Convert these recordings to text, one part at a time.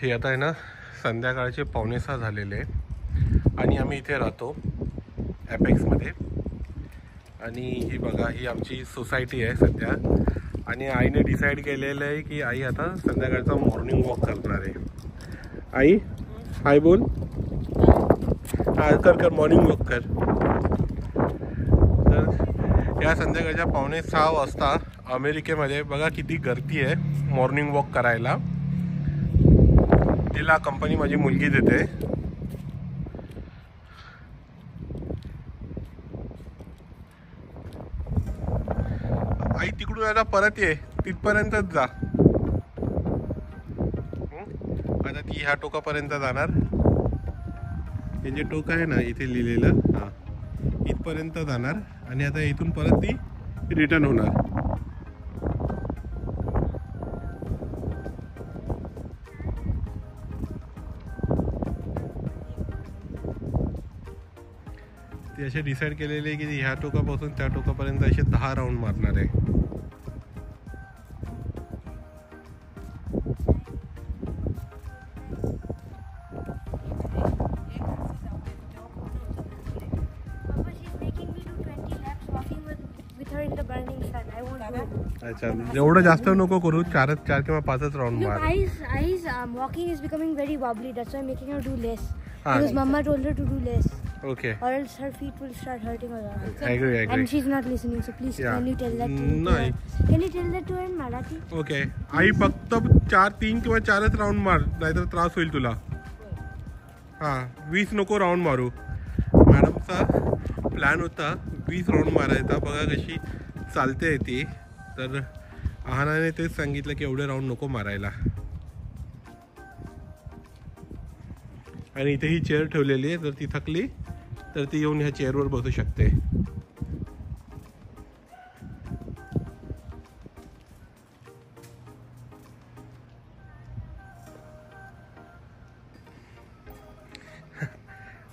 हे आता आहे ना संध्याकाळचे 5:45 झालेले आणि आम्ही इथे राहतो ॲपेक्समध्ये. आणि ही बघा, ही आमची सोसायटी आहे सध्या. आणि आईने डिसाईड केलेलं आहे की आई आता संध्याकाळचा मॉर्निंग वॉक करणार आहे. आई हाय बोल. हा कर मॉर्निंग वॉक कर. तर या संध्याकाळच्या 5:45 वाजता अमेरिकेमध्ये बघा किती गर्दी आहे मॉर्निंग वॉक करायला. तिला कंपनी माझी मुलगी देते. आई तिकडून आता परत ये, तिथपर्यंतच जा. आता ती ह्या टोकापर्यंत जाणार. हे जे टोक आहे ना इथे लिहिलेलं, हां इथपर्यंत जाणार आणि आता इथून परत ती रिटर्न होणार. ते असे डिसाईड केलेले की ह्या टोकापासून त्या टोकापर्यंत असे 10 राऊंड मारणार आहे. अच्छा, एवढं जास्त नको करू. 4 किंवा 5 राऊंड मार. I's walking is becoming very wobbly. That's why I'm making her do less. Because Mama told her to do less. Okay. Or else her feet will start hurting a lot. I agree. And she's not listening. So please, can you tell that to her? नाही. Can you tell that to her in Marathi? Okay. आई फक्त 3 किंवा 4च round मार, नाहीतर त्रास होईल तुला. हां 20 नको राऊंड मारू. मॅडमचा प्लॅन होता 20 राऊंड मारायचा. बघा कशी चालते आहे ती. तर आहानाने तेच सांगितलं की एवढे राऊंड नको मारायला. आणि इथे ही चेअर ठेवलेली आहे. जर ती थकली तर ती येऊन ह्या चेअरवर बसू शकते.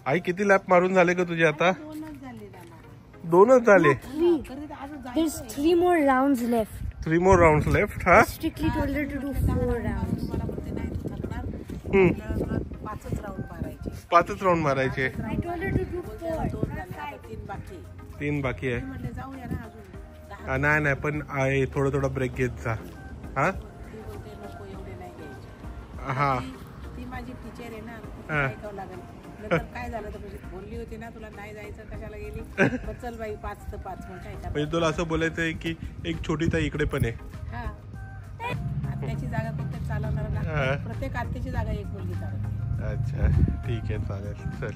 आई किती लॅप मारून झाले का तुझे आता? 2च झाले. There's 3 more rounds left. 3 more rounds left. हा Strictly told her to do 4 rounds. 5च round मारायचे. I told her to do 4. 3 बाकी आहे. नाही पण आहे थोडा ब्रेक घेत जा. हा हा ती माझी टीचर आहे ना, ऐकावं लागेल. काय झालं तर बोलली होती ना तुला नाही जायचं, कशाला गेली. चल बाई 5 तर 5 म्हणजे तुला असं बोलायचं आहे की एक छोटी ताई इकडे पण आहे. हा आत्याची जागा प्रत्येक चालवणार ना, प्रत्येक आत्याची जागा एक मुलगी चालवते. अच्छा ठीक आहे चालेल. चल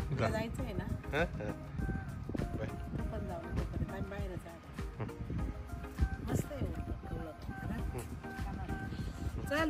तुला जायचं आहे ना, पण जाऊ तोपर्यंत आम्ही बाहेरच आहे. मस्त आहे चल.